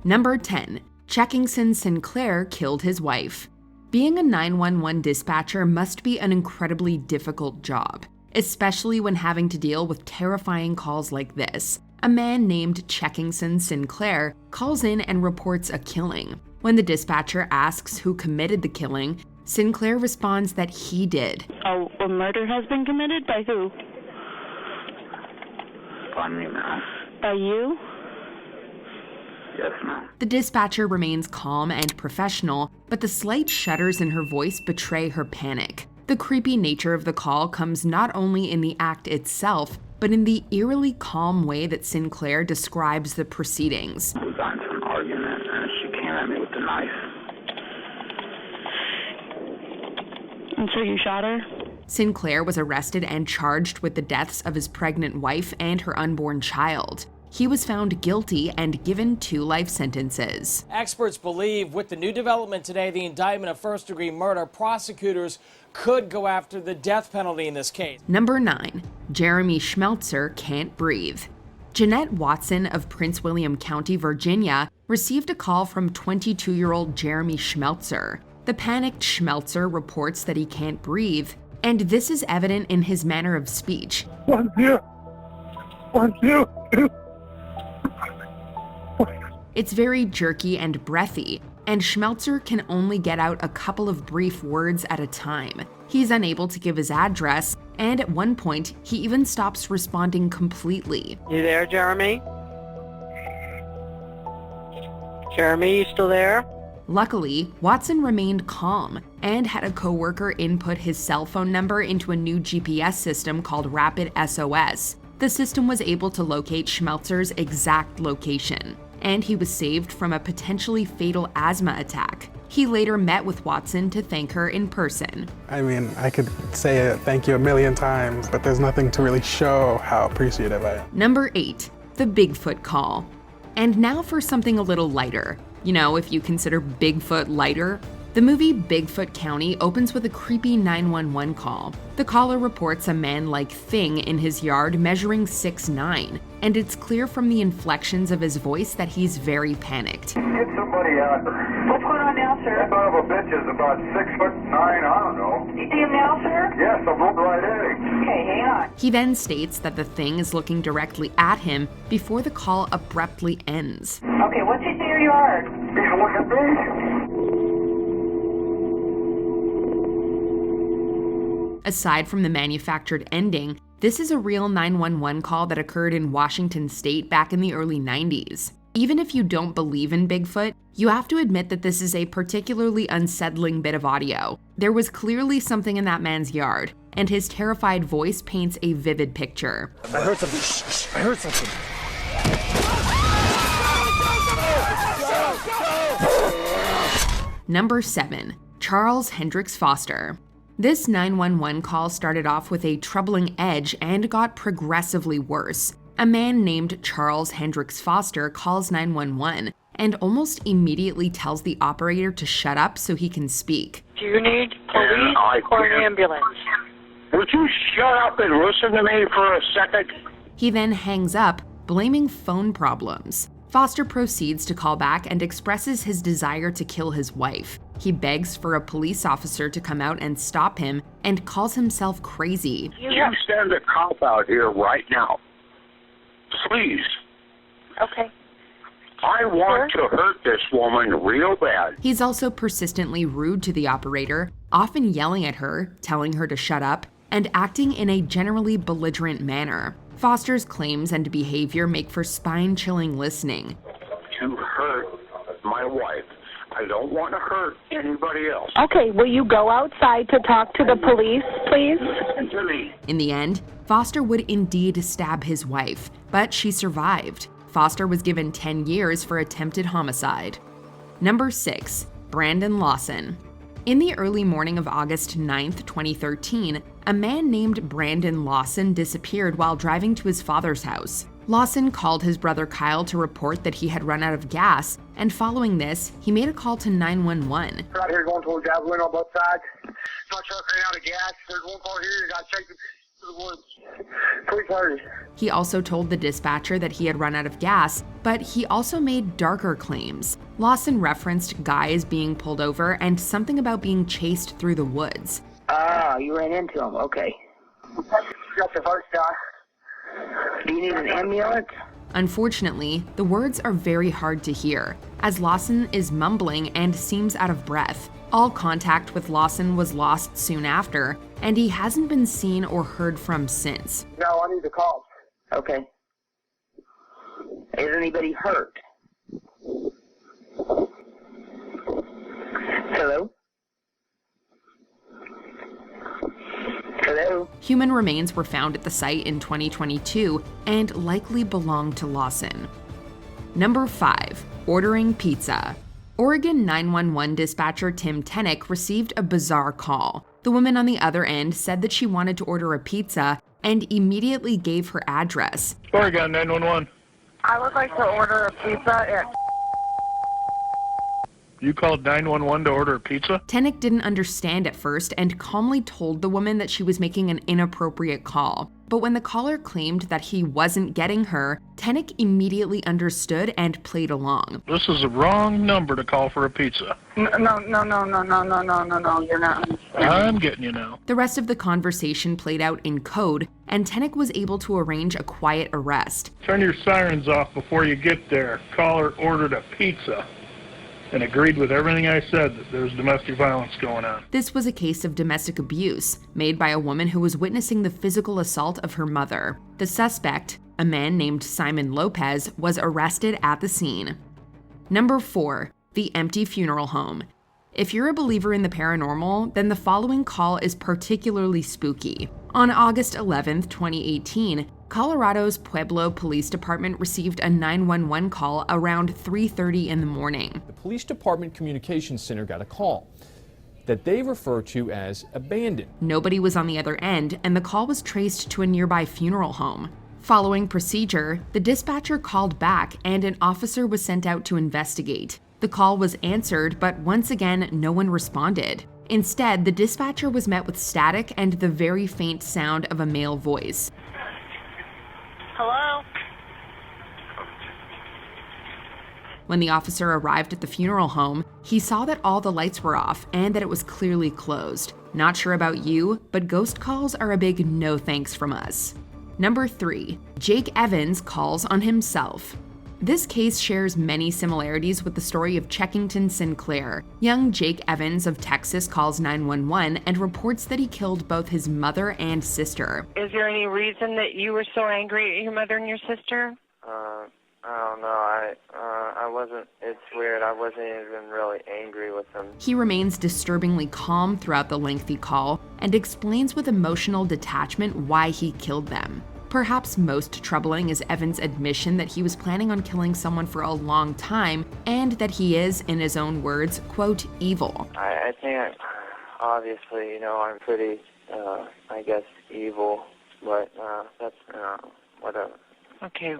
Number 10. Chekingson Sinclair killed his wife. Being a 911 dispatcher must be an incredibly difficult job, especially when having to deal with terrifying calls like this. A man named Chekingson Sinclair calls in and reports a killing. When the dispatcher asks who committed the killing, Sinclair responds that he did. A murder has been committed? By who? By me, ma'am. By you? Yes, ma'am. The dispatcher remains calm and professional, but the slight shudders in her voice betray her panic. The creepy nature of the call comes not only in the act itself, but in the eerily calm way that Sinclair describes the proceedings. We got into an argument and she came at me with the knife. And so you shot her? Sinclair was arrested and charged with the deaths of his pregnant wife and her unborn child. He was found guilty and given 2 life sentences. Experts believe with the new development today, the indictment of first-degree murder, prosecutors could go after the death penalty in this case. Number 9. Jeremy Schmelzer can't breathe. Jeanette Watson of Prince William County, Virginia, received a call from 22-year-old Jeremy Schmelzer. The panicked Schmelzer reports that he can't breathe, and this is evident in his manner of speech. 1 2 1 2 2. It's very jerky and breathy, and Schmelzer can only get out a couple of brief words at a time. He's unable to give his address, and at one point, he even stops responding completely. You there, Jeremy? Jeremy, you still there? Luckily, Watson remained calm and had a coworker input his cell phone number into a new GPS system called Rapid SOS. The system was able to locate Schmelzer's exact location, and he was saved from a potentially fatal asthma attack. He later met with Watson to thank her in person. I mean, I could say thank you a million times, but there's nothing to really show how appreciative I am. Number 8. The Bigfoot Call. And now for something a little lighter. You know, if you consider Bigfoot lighter. The movie Bigfoot County opens with a creepy 911 call. The caller reports a man-like thing in his yard measuring 6'9", and it's clear from the inflections of his voice that he's very panicked. Get somebody out there. What's going on now, sir? That son of a bitch is about 6'9", I don't know. You see him now, sir? Yes, I'm looking right at him. Okay, hang on. He then states that the thing is looking directly at him before the call abruptly ends. Okay, what's in your yard? He's looking at me. Aside from the manufactured ending, this is a real 911 call that occurred in Washington state back in the early 90s. Even if you don't believe in Bigfoot, you have to admit that this is a particularly unsettling bit of audio. There was clearly something in that man's yard, and his terrified voice paints a vivid picture. I heard something. I heard something. Number 7. Charles Hendricks Foster. This 911 call started off with a troubling edge and got progressively worse. A man named Charles Hendricks Foster calls 911 and almost immediately tells the operator to shut up so he can speak. Do you need police or an ambulance? Would you shut up and listen to me for a second? He then hangs up, blaming phone problems. Foster proceeds to call back and expresses his desire to kill his wife. He begs for a police officer to come out and stop him and calls himself crazy. You send a cop out here right now. Please. Okay. I want to hurt this woman real bad. He's also persistently rude to the operator, often yelling at her, telling her to shut up, and acting in a generally belligerent manner. Foster's claims and behavior make for spine-chilling listening. You hurt my wife. I don't want to hurt anybody else. Okay, will you go outside to talk to the police, please? Listen to me. In the end, Foster would indeed stab his wife, but she survived. Foster was given 10 years for attempted homicide. Number 6. Brandon Lawson. In the early morning of August 9th, 2013, a man named Brandon Lawson disappeared while driving to his father's house. Lawson called his brother Kyle to report that he had run out of gas, and following this, he made a call to 911. Out here going towards gasoline on both sides. My truck ran out of gas. There's one part here. You got to check. He also told the dispatcher that he had run out of gas, but he also made darker claims. Lawson referenced guys being pulled over and something about being chased through the woods. Ah, you ran into him. Okay. Do you need an ambulance? Unfortunately, the words are very hard to hear, as Lawson is mumbling and seems out of breath. All contact with Lawson was lost soon after, and he hasn't been seen or heard from since. No, I need to call. Okay. Is anybody hurt? Hello? Hello? Human remains were found at the site in 2022 and likely belonged to Lawson. Number 5. Ordering pizza. Oregon 911 dispatcher Tim Tennick received a bizarre call. The woman on the other end said that she wanted to order a pizza and immediately gave her address. Oregon 911. I would like to order a pizza at... You called 911 to order a pizza? Tennick didn't understand at first and calmly told the woman that she was making an inappropriate call. But when the caller claimed that he wasn't getting her, Tennick immediately understood and played along. This is the wrong number to call for a pizza. No, you're not. I'm getting you now. The rest of the conversation played out in code, and Tennick was able to arrange a quiet arrest. Turn your sirens off before you get there. Caller ordered a pizza and agreed with everything I said that there's domestic violence going on. This was a case of domestic abuse made by a woman who was witnessing the physical assault of her mother. The suspect, a man named Simon Lopez, was arrested at the scene. Number 4. The empty funeral home. If you're a believer in the paranormal, then the following call is particularly spooky. On August 11, 2018, Colorado's Pueblo Police Department received a 911 call around 3:30 in the morning. The Police Department Communications Center got a call that they refer to as abandoned. Nobody was on the other end, and the call was traced to a nearby funeral home. Following procedure, the dispatcher called back and an officer was sent out to investigate. The call was answered, but once again, no one responded. Instead, the dispatcher was met with static and the very faint sound of a male voice. Hello? When the officer arrived at the funeral home, he saw that all the lights were off and that it was clearly closed. Not sure about you, but ghost calls are a big no thanks from us. Number 3. Jake Evans calls on himself. This case shares many similarities with the story of Chekingson Sinclair. Young Jake Evans of Texas calls 911 and reports that he killed both his mother and sister. Is there any reason that you were so angry at your mother and your sister? I don't know. I wasn't, it's weird. I wasn't even really angry with them. He remains disturbingly calm throughout the lengthy call and explains with emotional detachment why he killed them. Perhaps most troubling is Evans' admission that he was planning on killing someone for a long time and that he is, in his own words, quote, evil. I think, obviously, I'm pretty, I guess, evil, but that's, whatever. Okay.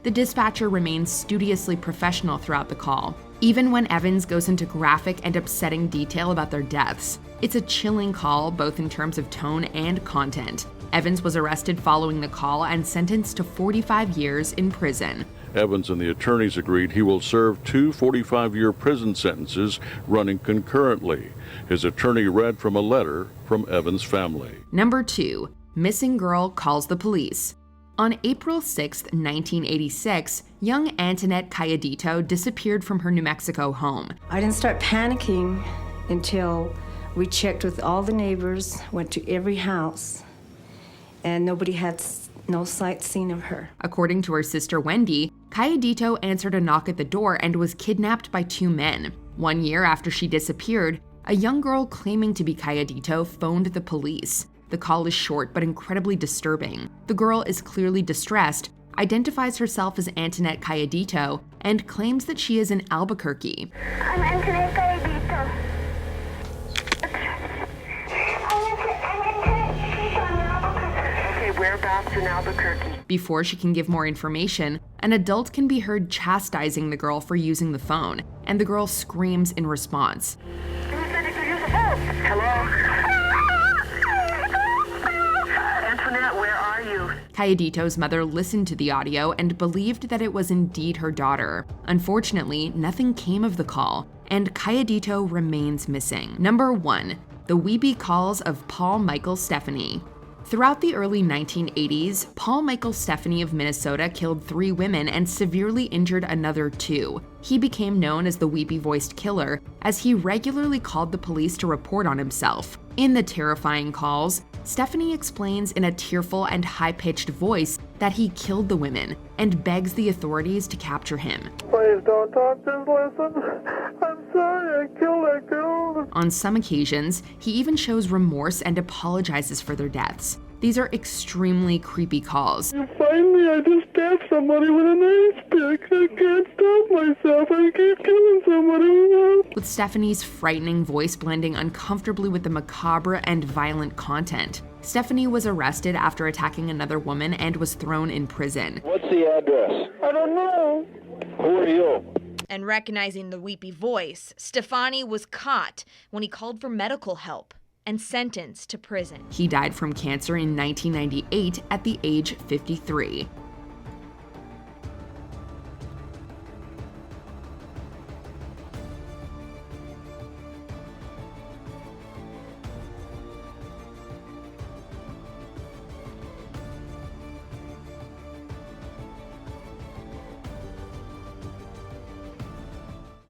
The dispatcher remains studiously professional throughout the call, even when Evans goes into graphic and upsetting detail about their deaths. It's a chilling call, both in terms of tone and content. Evans was arrested following the call and sentenced to 45 years in prison. Evans and the attorneys agreed he will serve 2 45-year prison sentences running concurrently. His attorney read from a letter from Evans' family. Number 2. Missing girl calls the police. On April 6, 1986, young Antoinette Calladito disappeared from her New Mexico home. I didn't start panicking until we checked with all the neighbors, went to every house, and nobody had no sight seen of her. According to her sister Wendy, Calladito answered a knock at the door and was kidnapped by 2 men. 1 year after she disappeared, a young girl claiming to be Calladito phoned the police. The call is short but incredibly disturbing. The girl is clearly distressed, identifies herself as Antoinette Calladito, and claims that she is in Albuquerque. I'm Antoinette Calladito. Whereabouts in Albuquerque? Before she can give more information, an adult can be heard chastising the girl for using the phone, and the girl screams in response. Hello? Cayedito's mother listened to the audio and believed that it was indeed her daughter. Unfortunately, nothing came of the call, and Cayedito remains missing. Number 1. The Weepy Calls of Paul Michael Stephanie. Throughout the early 1980s, Paul Michael Stephanie of Minnesota killed 3 women and severely injured another 2. He became known as the weepy-voiced killer, as he regularly called the police to report on himself. In the terrifying calls, Stephanie explains in a tearful and high-pitched voice that he killed the women and begs the authorities to capture him. Please don't talk, just listen. I'm sorry, I killed that girl. On some occasions, he even shows remorse and apologizes for their deaths. These are extremely creepy calls. Finally, I just stabbed somebody with an ice pick. I can't stop myself. I keep killing somebody. With Stephanie's frightening voice blending uncomfortably with the macabre and violent content. Stephanie was arrested after attacking another woman and was thrown in prison. What's the address? I don't know. Who are you? And recognizing the weepy voice, Stefani was caught when he called for medical help and sentenced to prison. He died from cancer in 1998 at the age 53.